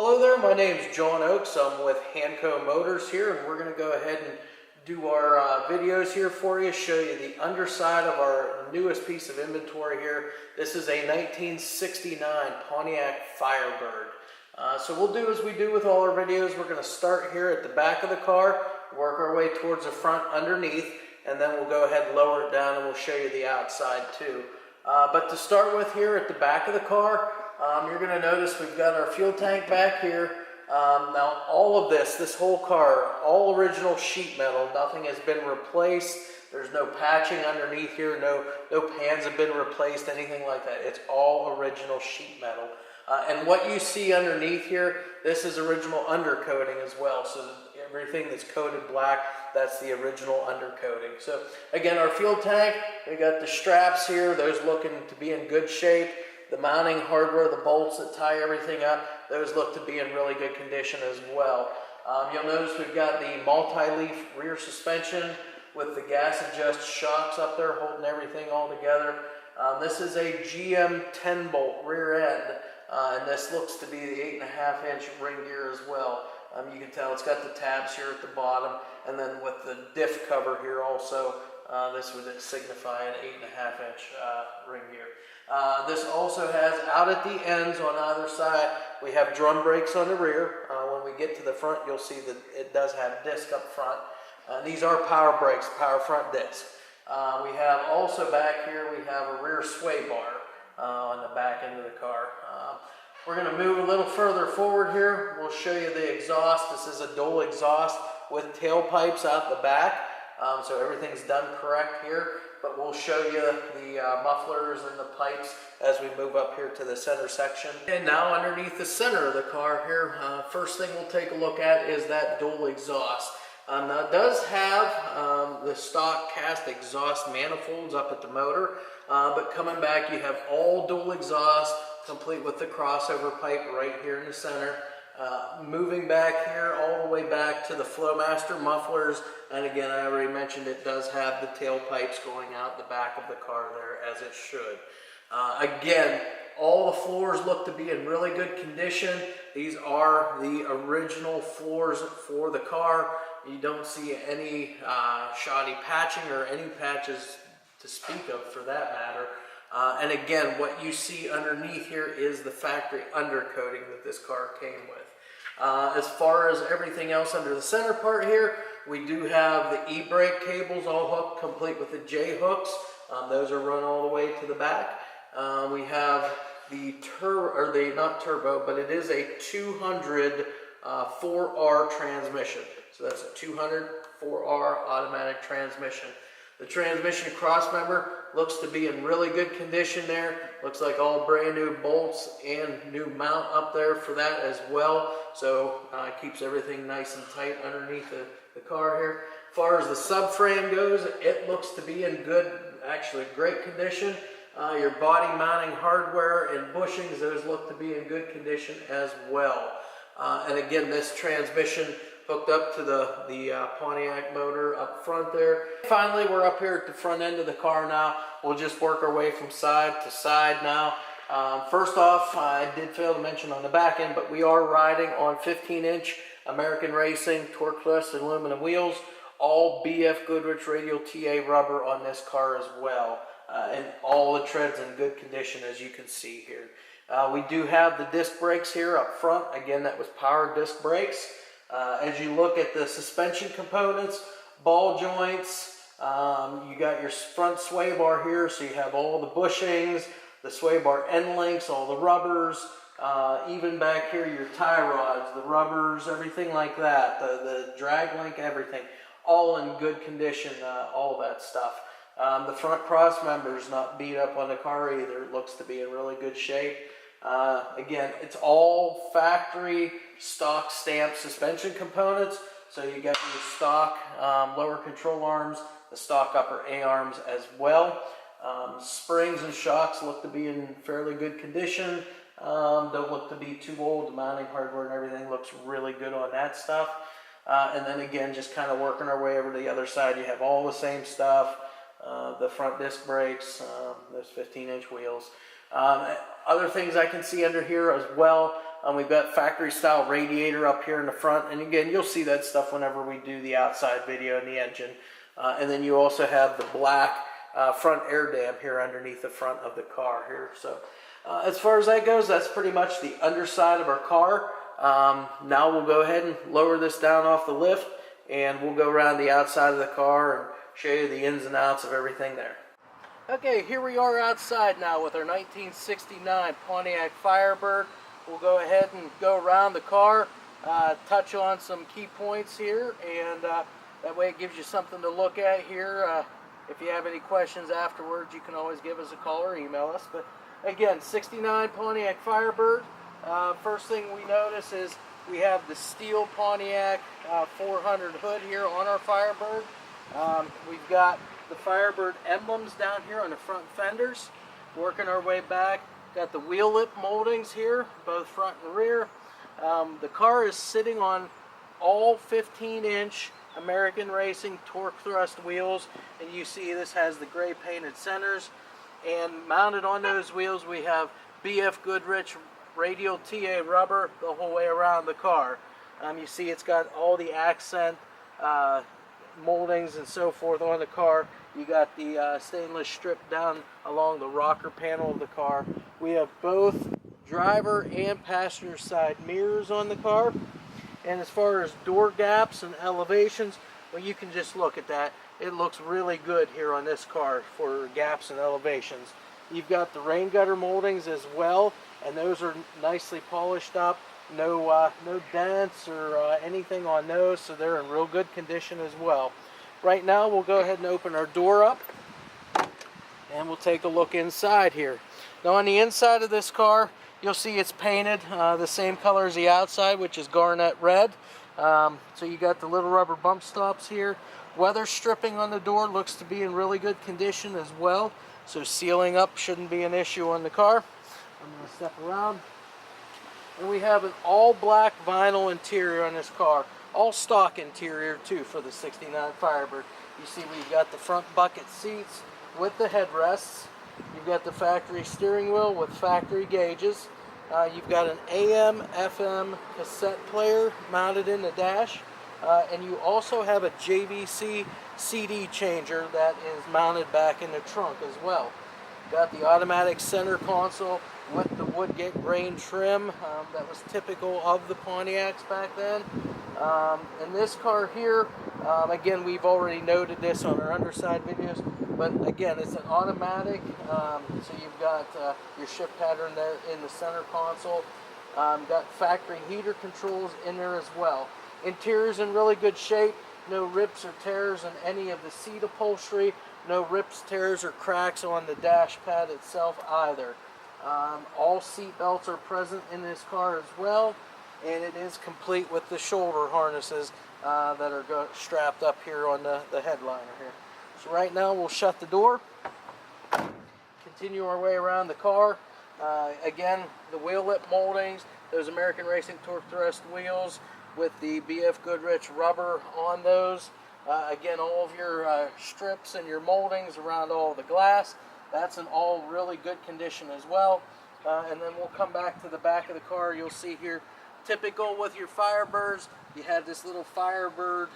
Hello there, my name's John Oakes. I'm with HANKSTERS Motors here, and we're going to go ahead and do our videos here for you, show you the underside of our newest piece of inventory here. This is a 1969 Pontiac Firebird. So we'll do as we do with all our videos. We're going to start here at the back of the car, work our way towards the front underneath, and then we'll go ahead and lower it down and we'll show you the outside too. But to start with here at the back of the car, you're going to notice we've got our fuel tank back here. Now all of this whole car, all original sheet metal, nothing has been replaced. There's no patching underneath here, no pans have been replaced, anything like that. It's all original sheet metal. And what you see underneath here, this is original undercoating as well. So everything that's coated black, that's the original undercoating. So again, our fuel tank, we got the straps here, those looking to be in good shape. The mounting hardware, the bolts that tie everything up, those look to be in really good condition as well. You'll notice we've got the multi-leaf rear suspension with the gas adjust shocks up there holding everything all together. This is a GM 10-bolt rear end, and this looks to be the 8.5-inch ring gear as well. You can tell it's got the tabs here at the bottom, and then with the diff cover here also, this would signify an 8.5-inch ring gear. This also has, out at the ends on either side, we have drum brakes on the rear. When we get to the front, you'll see that it does have disc up front. These are power brakes, power front disc. We have also back here, we have a rear sway bar on the back end of the car. We're going to move a little further forward here. We'll show you the exhaust. This is a dual exhaust with tailpipes out the back. So everything's done correct here, but we'll show you the mufflers and the pipes as we move up here to the center section. And now underneath the center of the car here, first thing we'll take a look at is that dual exhaust. Now it does have the stock cast exhaust manifolds up at the motor, but coming back you have all dual exhaust, complete with the crossover pipe right here in the center. Moving back here all the way back to the Flowmaster mufflers, and again I already mentioned it does have the tailpipes going out the back of the car there as it should. Again, all the floors look to be in really good condition. These are the original floors for the car. You don't see any shoddy patching or any patches to speak of for that matter. And again, what you see underneath here is the factory undercoating that this car came with. As far as everything else under the center part here, we do have the e-brake cables all hooked, complete with the J-hooks. Those are run all the way to the back. We have the not turbo, but it is a 200 4R transmission. So that's a 200 4R automatic transmission. The transmission Crossmember looks to be in really good condition there. Looks like all brand new bolts and new mount up there for that as well. So it keeps everything nice and tight underneath the car here. As far as the subframe goes, it looks to be in good, actually great condition. Your body mounting hardware and bushings, those look to be in good condition as well. And again, this transmission hooked up to the Pontiac motor up front there. Finally, we're up here at the front end of the car now. We'll just work our way from side to side now. First off, I did fail to mention on the back end, but we are riding on 15-inch American Racing torque thrust and aluminum wheels, all BF Goodrich radial TA rubber on this car as well. And all the treads in good condition as you can see here. We do have the disc brakes here up front. Again, that was power disc brakes. As you look at the suspension components, ball joints, you got your front sway bar here, so you have all the bushings, the sway bar end links, all the rubbers, even back here your tie rods, the rubbers, everything like that, the drag link, everything, all in good condition, all that stuff. The front cross member is not beat up on the car either. It looks to be in really good shape. Again, it's all factory stock stamped suspension components. So you got your stock lower control arms, the stock upper A-arms as well. Springs and shocks look to be in fairly good condition. Don't look to be too old. The mounting hardware and everything looks really good on that stuff. And then again, just kind of working our way over to the other side, you have all the same stuff. The front disc brakes, those 15-inch wheels. Other things I can see under here as well, We've got factory style radiator up here in the front, and again, you'll see that stuff whenever we do the outside video in the engine. And then you also have the black front air dam here underneath the front of the car here. So as far as that goes, that's pretty much the underside of our car. Now we'll go ahead and lower this down off the lift, and we'll go around the outside of the car and show you the ins and outs of everything there. Okay, here we are outside now with our 1969 Pontiac Firebird. We'll go ahead and go around the car, touch on some key points here, and that way it gives you something to look at here. If you have any questions afterwards, you can always give us a call or email us. But again, 69 Pontiac Firebird. First thing we notice is we have the steel Pontiac 400 hood here on our Firebird. We've got the Firebird emblems down here on the front fenders. Working our way back, got the wheel lip moldings here, both front and rear. The car is sitting on all 15-inch American Racing torque thrust wheels, and you see this has the gray painted centers, and mounted on those wheels we have BF Goodrich radial TA rubber the whole way around the car. You see it's got all the accent moldings and so forth on the car. You got the stainless strip down along the rocker panel of the car. We have both driver and passenger side mirrors on the car. And as far as door gaps and elevations, well, you can just look at that. It looks really good here on this car for gaps and elevations. You've got the rain gutter moldings as well, and those are nicely polished up. No dents or anything on those, so they're in real good condition as well. Right now, we'll go ahead and open our door up, and we'll take a look inside here. Now, on the inside of this car, you'll see it's painted the same color as the outside, which is garnet red. So you got the little rubber bump stops here. Weather stripping on the door looks to be in really good condition as well. So sealing up shouldn't be an issue on the car. I'm going to step around. And we have an all black vinyl interior on this car. All stock interior too for the 69 Firebird. You see we've got the front bucket seats with the headrests. You've got the factory steering wheel with factory gauges. You've got an AM, FM cassette player mounted in the dash. And you also have a JVC CD changer that is mounted back in the trunk as well. Got the automatic center console with the Woodgate grain trim that was typical of the Pontiacs back then. And this car here, again, we've already noted this on our underside videos, but again, it's an automatic, so you've got your shift pattern there in the center console. Got factory heater controls in there as well. Interior's in really good shape. No rips or tears in any of the seat upholstery. No rips, tears, or cracks on the dash pad itself either. All seat belts are present in this car as well, and it is complete with the shoulder harnesses that are strapped up here on the headliner here. So right now we'll shut the door, continue our way around the car. Again, the wheel lip moldings, those American Racing torque thrust wheels with the BF Goodrich rubber on those. Again, all of your strips and your moldings around all the glass, that's in all really good condition as well. And then we'll come back to the back of the car. You'll see here, typical with your Firebirds, you had this little Firebird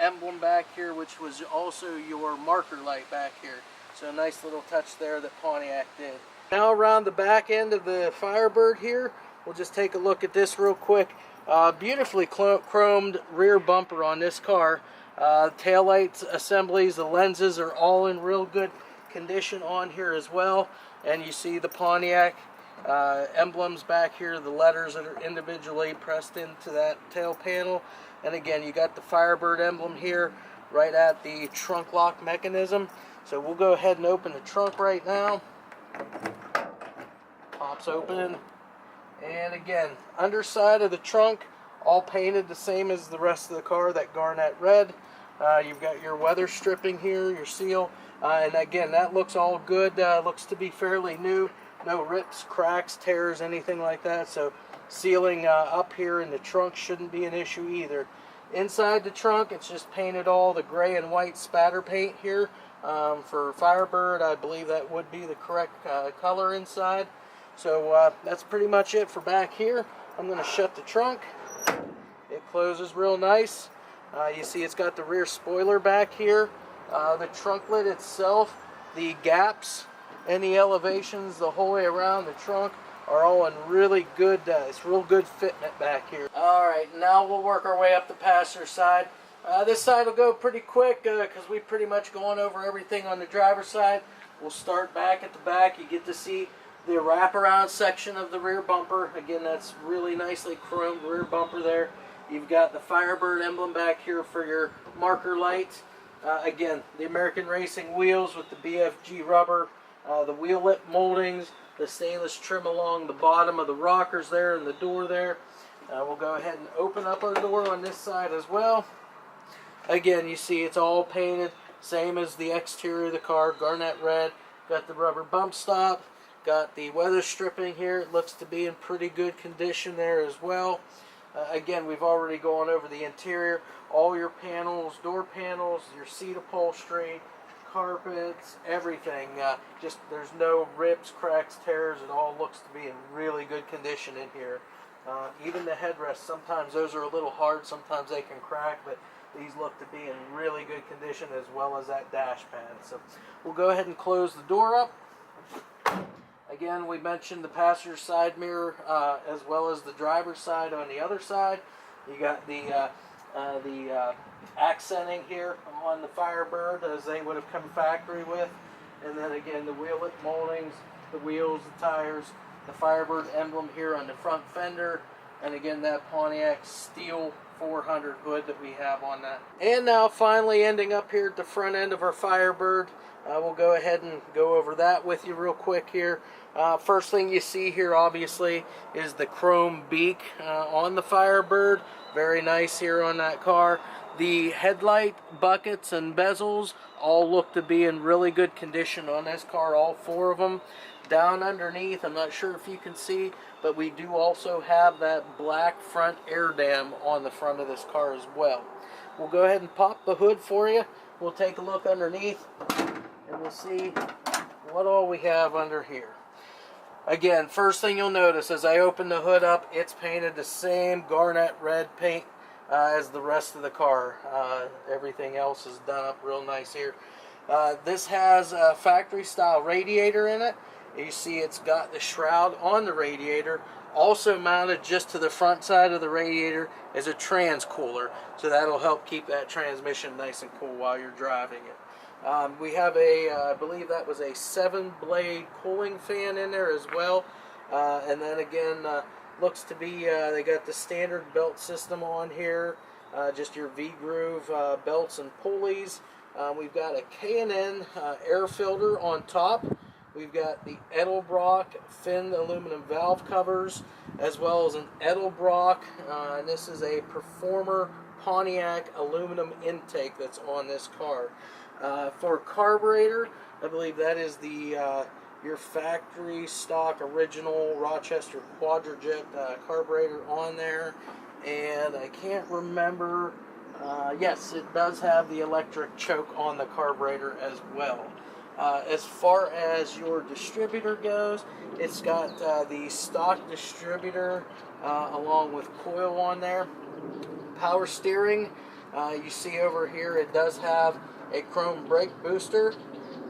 emblem back here, which was also your marker light back here. So a nice little touch there that Pontiac did. Now around the back end of the Firebird here, we'll just take a look at this real quick. Beautifully chromed rear bumper on this car. Taillight assemblies, the lenses are all in real good condition on here as well. And you see the Pontiac emblems back here, the letters that are individually pressed into that tail panel. And again, you got the Firebird emblem here right at the trunk lock mechanism. So we'll go ahead and open the trunk right now. Pops open. And again, underside of the trunk, all painted the same as the rest of the car, that garnet red. You've got your weather stripping here, your seal. And again, that looks all good. Looks to be fairly new. No rips, cracks, tears, anything like that. So sealing up here in the trunk shouldn't be an issue either. Inside the trunk, it's just painted all the gray and white spatter paint here. For Firebird, I believe that would be the correct color inside. So that's pretty much it for back here. I'm going to shut the trunk. It closes real nice. You see it's got the rear spoiler back here. The trunk lid itself, the gaps and the elevations the whole way around the trunk are all in really good, it's real good fitment back here. Alright, now we'll work our way up the passenger side. This side will go pretty quick because we've pretty much gone over everything on the driver's side. We'll start back at the back. You get to see the wraparound section of the rear bumper. Again, that's really nicely chromed rear bumper there. You've got the Firebird emblem back here for your marker light. Again, the American Racing wheels with the BFG rubber, the wheel lip moldings, the stainless trim along the bottom of the rockers there and the door there. We'll go ahead and open up our door on this side as well. Again, you see it's all painted, same as the exterior of the car, garnet red. Got the rubber bump stop, got the weather stripping here. It looks to be in pretty good condition there as well. Again, we've already gone over the interior. All your panels, door panels, your seat upholstery, carpets, everything. Just there's no rips, cracks, tears. It all looks to be in really good condition in here. Even the headrests, sometimes those are a little hard, sometimes they can crack, but these look to be in really good condition, as well as that dash pad. So we'll go ahead and close the door up. Again, we mentioned the passenger side mirror as well as the driver's side on the other side. You got the accenting here on the Firebird as they would have come factory with. And then again, the wheel lip moldings, the wheels, the tires, the Firebird emblem here on the front fender. And again, that Pontiac steel 400 hood that we have on that. And now finally ending up here at the front end of our Firebird. We'll go ahead and go over that with you real quick here. First thing you see here obviously is the chrome beak on the Firebird. Very nice here on that car. The headlight buckets and bezels all look to be in really good condition on this car, all four of them. Down underneath, I'm not sure if you can see, but we do also have that black front air dam on the front of this car as well. We'll go ahead and pop the hood for you. We'll take a look underneath and we'll see what all we have under here. Again, first thing you'll notice as I open the hood up, it's painted the same garnet red paint as the rest of the car. Everything else is done up real nice here. This has a factory style radiator in it. You see it's got the shroud on the radiator. Also mounted just to the front side of the radiator is a trans cooler, so that'll help keep that transmission nice and cool while you're driving it. We have I believe that was a 7-blade cooling fan in there as well. And then again, looks to be, they got the standard belt system on here, just your V-groove belts and pulleys. We've got a K&N air filter on top. We've got the Edelbrock finned aluminum valve covers, as well as an Edelbrock, and this is a Performer Pontiac aluminum intake that's on this car. For carburetor, I believe that is the your factory stock original Rochester Quadrajet carburetor on there, and I can't remember. Yes, it does have the electric choke on the carburetor as well. As far as your distributor goes, it's got the stock distributor along with coil on there. Power steering, you see over here it does have a chrome brake booster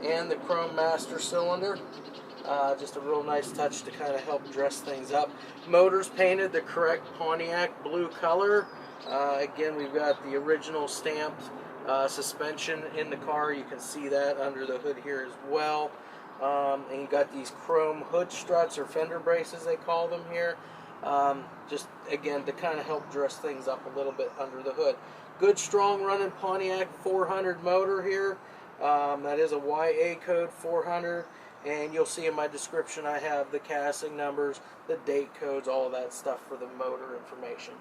and the chrome master cylinder. Just a real nice touch to kind of help dress things up. Motor's painted the correct Pontiac blue color. Again, we've got the original stamped suspension in the car. You can see that under the hood here as well. And you got these chrome hood struts or fender braces they call them here. Just again to kind of help dress things up a little bit under the hood. Good strong running Pontiac 400 motor here. That is a YA code 400, and you'll see in my description I have the casting numbers, the date codes, all of that stuff for the motor information.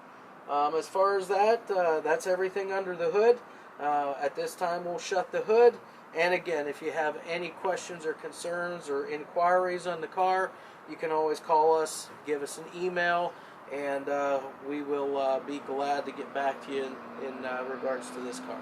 As far as that, that's everything under the hood. At this time we'll shut the hood, and again, if you have any questions or concerns or inquiries on the car, you can always call us, give us an email, and we will be glad to get back to you in regards to this car.